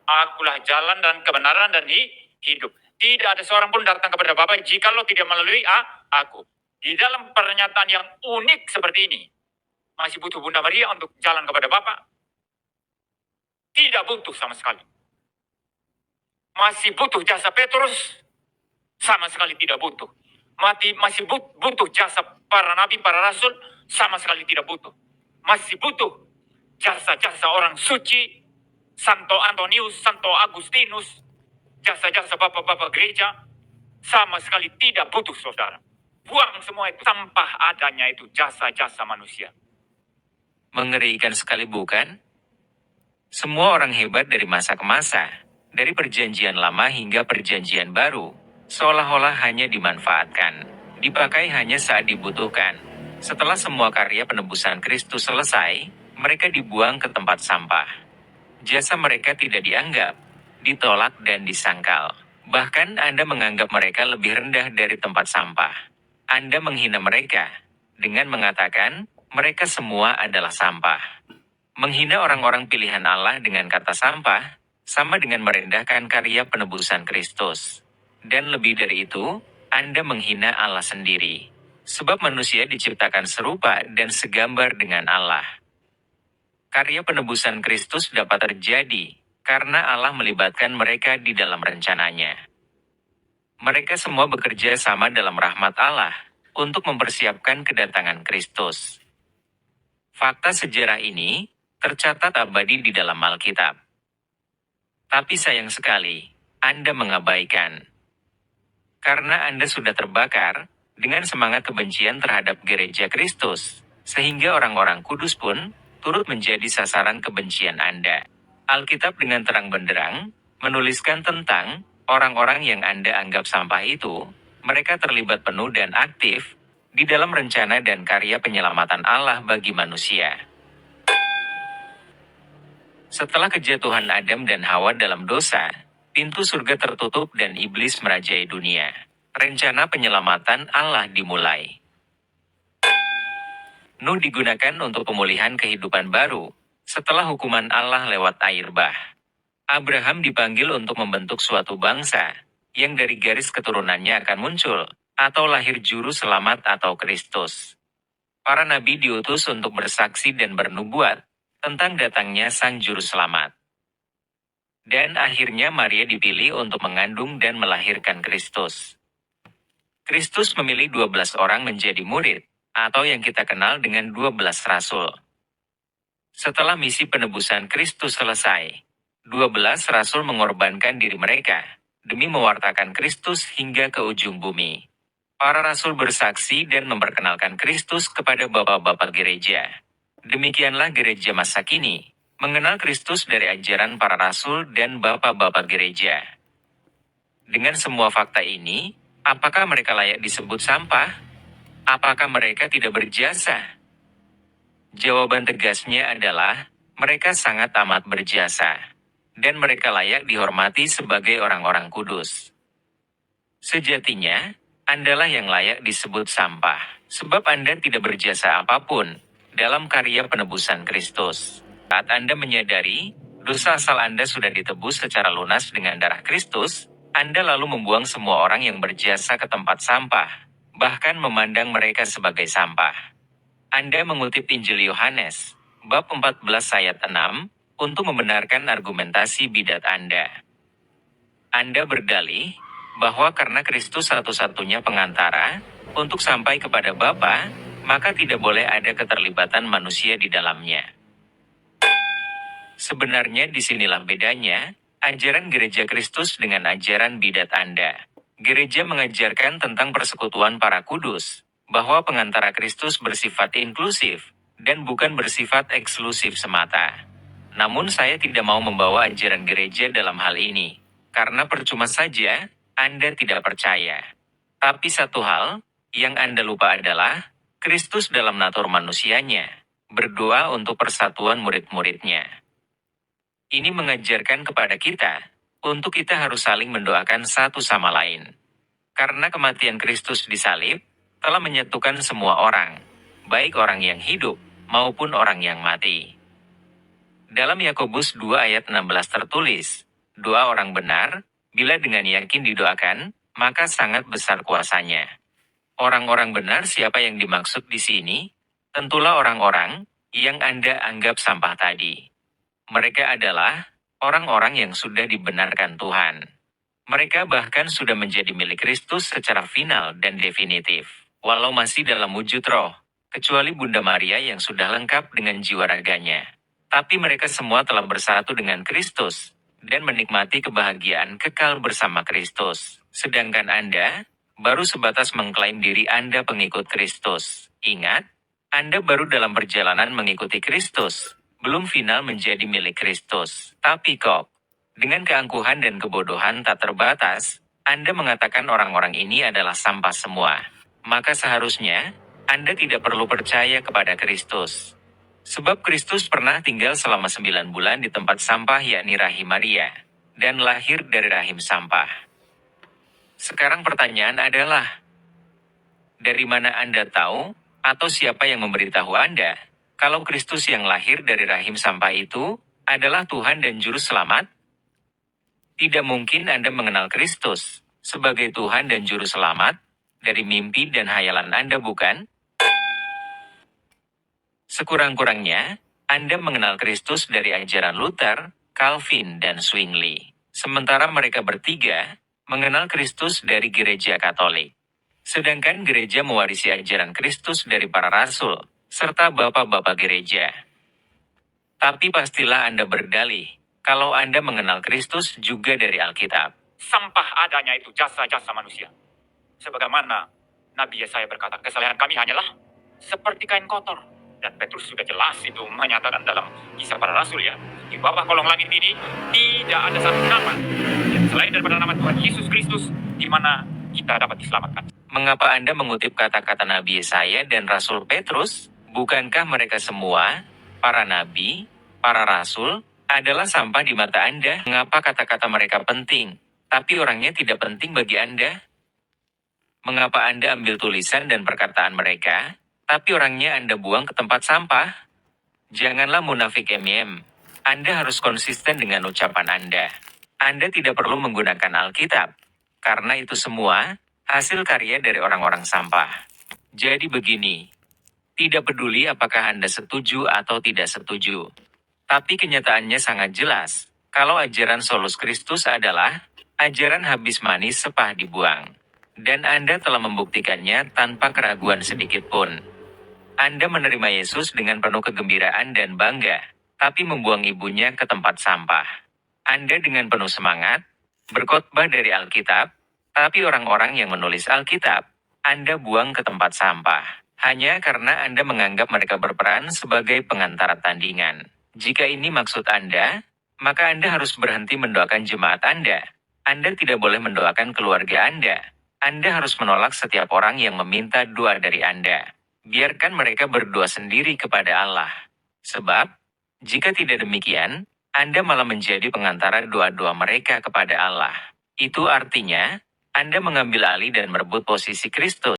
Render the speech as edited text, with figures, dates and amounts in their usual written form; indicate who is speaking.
Speaker 1: Akulah jalan dan kebenaran dan hidup. Tidak ada seorang pun datang kepada Bapa jikalau tidak melalui aku. Di dalam pernyataan yang unik seperti ini, masih butuh Bunda Maria untuk jalan kepada Bapa? Tidak butuh sama sekali. Masih butuh jasa Petrus? Sama sekali tidak butuh. Masih butuh jasa para nabi, para rasul? Sama sekali tidak butuh. Masih butuh jasa-jasa orang suci, Santo Antonius, Santo Agustinus, jasa-jasa bapak-bapak gereja? Sama sekali tidak butuh, saudara. Buang semua itu, sampah adanya itu jasa-jasa manusia.
Speaker 2: Mengerikan sekali bukan? Semua orang hebat dari masa ke masa, dari perjanjian lama hingga perjanjian baru, seolah-olah hanya dimanfaatkan, dipakai hanya saat dibutuhkan. Setelah semua karya penebusan Kristus selesai, mereka dibuang ke tempat sampah. Jasa mereka tidak dianggap, ditolak dan disangkal. Bahkan Anda menganggap mereka lebih rendah dari tempat sampah. Anda menghina mereka dengan mengatakan mereka semua adalah sampah. Menghina orang-orang pilihan Allah dengan kata sampah, sama dengan merendahkan karya penebusan Kristus. Dan lebih dari itu, Anda menghina Allah sendiri. Sebab manusia diciptakan serupa dan segambar dengan Allah. Karya penebusan Kristus dapat terjadi, karena Allah melibatkan mereka di dalam rencananya. Mereka semua bekerja sama dalam rahmat Allah, untuk mempersiapkan kedatangan Kristus. Fakta sejarah ini tercatat abadi di dalam Alkitab. Tapi sayang sekali, Anda mengabaikan. Karena Anda sudah terbakar dengan semangat kebencian terhadap gereja Kristus, sehingga orang-orang kudus pun turut menjadi sasaran kebencian Anda. Alkitab dengan terang benderang menuliskan tentang orang-orang yang Anda anggap sampah itu, mereka terlibat penuh dan aktif di dalam rencana dan karya penyelamatan Allah bagi manusia. Setelah kejatuhan Adam dan Hawa dalam dosa, pintu surga tertutup dan iblis merajai dunia. Rencana penyelamatan Allah dimulai. Nuh digunakan untuk pemulihan kehidupan baru, setelah hukuman Allah lewat air bah. Abraham dipanggil untuk membentuk suatu bangsa, yang dari garis keturunannya akan muncul, atau lahir juru selamat atau Kristus. Para nabi diutus untuk bersaksi dan bernubuat tentang datangnya Sang Juru Selamat. Dan akhirnya Maria dipilih untuk mengandung dan melahirkan Kristus. Kristus memilih 12 orang menjadi murid, atau yang kita kenal dengan 12 rasul. Setelah misi penebusan Kristus selesai, 12 rasul mengorbankan diri mereka, demi mewartakan Kristus hingga ke ujung bumi. Para rasul bersaksi dan memperkenalkan Kristus kepada bapak-bapak gereja. Demikianlah gereja masa kini, mengenal Kristus dari ajaran para rasul dan bapak-bapak gereja. Dengan semua fakta ini, apakah mereka layak disebut sampah? Apakah mereka tidak berjasa? Jawaban tegasnya adalah, mereka sangat amat berjasa. Dan mereka layak dihormati sebagai orang-orang kudus. Sejatinya, Andalah yang layak disebut sampah, sebab Anda tidak berjasa apapun dalam karya penebusan Kristus. Saat Anda menyadari, dosa asal Anda sudah ditebus secara lunas dengan darah Kristus, Anda lalu membuang semua orang yang berjasa ke tempat sampah, bahkan memandang mereka sebagai sampah. Anda mengutip Injil Yohanes, bab 14 ayat 6, untuk membenarkan argumentasi bidat Anda. Anda berdalih bahwa karena Kristus satu-satunya pengantara untuk sampai kepada Bapa, maka tidak boleh ada keterlibatan manusia di dalamnya. Sebenarnya disinilah bedanya ajaran gereja Kristus dengan ajaran bidat Anda. Gereja mengajarkan tentang persekutuan para kudus, bahwa pengantara Kristus bersifat inklusif, dan bukan bersifat eksklusif semata. Namun saya tidak mau membawa ajaran gereja dalam hal ini, karena percuma saja Anda tidak percaya. Tapi satu hal yang Anda lupa adalah, Kristus dalam natur manusianya, berdoa untuk persatuan murid-muridnya. Ini mengajarkan kepada kita, untuk kita harus saling mendoakan satu sama lain. Karena kematian Kristus di salib, telah menyatukan semua orang, baik orang yang hidup, maupun orang yang mati. Dalam Yakobus 2 ayat 16 tertulis, Doa orang benar, bila dengan yakin didoakan, maka sangat besar kuasanya. Orang-orang benar siapa yang dimaksud di sini? Tentulah orang-orang yang Anda anggap sampah tadi. Mereka adalah orang-orang yang sudah dibenarkan Tuhan. Mereka bahkan sudah menjadi milik Kristus secara final dan definitif, walau masih dalam wujud roh, kecuali Bunda Maria yang sudah lengkap dengan jiwa raganya. Tapi mereka semua telah bersatu dengan Kristus dan menikmati kebahagiaan kekal bersama Kristus. Sedangkan Anda baru sebatas mengklaim diri Anda pengikut Kristus. Ingat, Anda baru dalam perjalanan mengikuti Kristus, belum final menjadi milik Kristus. Tapi kok, dengan keangkuhan dan kebodohan tak terbatas, Anda mengatakan orang-orang ini adalah sampah semua. Maka seharusnya, Anda tidak perlu percaya kepada Kristus. Sebab Kristus pernah tinggal selama 9 bulan di tempat sampah yakni rahim Maria, dan lahir dari rahim sampah. Sekarang pertanyaan adalah, dari mana Anda tahu, atau siapa yang memberitahu Anda, kalau Kristus yang lahir dari rahim sampah itu adalah Tuhan dan Juru Selamat? Tidak mungkin Anda mengenal Kristus sebagai Tuhan dan Juru Selamat dari mimpi dan hayalan Anda, bukan? Sekurang-kurangnya, Anda mengenal Kristus dari ajaran Luther, Calvin, dan Zwingli. Sementara mereka bertiga mengenal Kristus dari gereja Katolik. Sedangkan gereja mewarisi ajaran Kristus dari para rasul, serta bapak-bapak gereja. Tapi pastilah Anda berdalih, kalau Anda mengenal Kristus juga dari Alkitab.
Speaker 1: Sampah adanya itu jasa-jasa manusia. Sebagaimana Nabi Yesaya berkata, kesalahan kami hanyalah seperti kain kotor. Dan Petrus sudah jelas itu menyatakan dalam Kisah Para Rasul ya, di bawah kolong langit ini tidak ada satu nama yang selain daripada nama Tuhan Yesus Kristus di mana kita dapat diselamatkan.
Speaker 2: Mengapa Anda mengutip kata-kata Nabi Yesaya dan Rasul Petrus? Bukankah mereka semua, para nabi, para rasul, adalah sampah di mata Anda? Mengapa kata-kata mereka penting, tapi orangnya tidak penting bagi Anda? Mengapa Anda ambil tulisan dan perkataan mereka, tapi orangnya Anda buang ke tempat sampah? Janganlah munafik Anda harus konsisten dengan ucapan Anda. Anda tidak perlu menggunakan Alkitab, karena itu semua hasil karya dari orang-orang sampah. Jadi begini, tidak peduli apakah Anda setuju atau tidak setuju. Tapi kenyataannya sangat jelas, kalau ajaran Solus Kristus adalah ajaran habis manis sepah dibuang. Dan Anda telah membuktikannya tanpa keraguan sedikit pun. Anda menerima Yesus dengan penuh kegembiraan dan bangga, tapi membuang ibunya ke tempat sampah. Anda dengan penuh semangat, berkhotbah dari Alkitab, tapi orang-orang yang menulis Alkitab, Anda buang ke tempat sampah. Hanya karena Anda menganggap mereka berperan sebagai pengantara tandingan. Jika ini maksud Anda, maka Anda harus berhenti mendoakan jemaat Anda. Anda tidak boleh mendoakan keluarga Anda. Anda harus menolak setiap orang yang meminta doa dari Anda. Biarkan mereka berdoa sendiri kepada Allah. Sebab, jika tidak demikian, Anda malah menjadi pengantara doa-doa mereka kepada Allah. Itu artinya, Anda mengambil alih dan merebut posisi Kristus.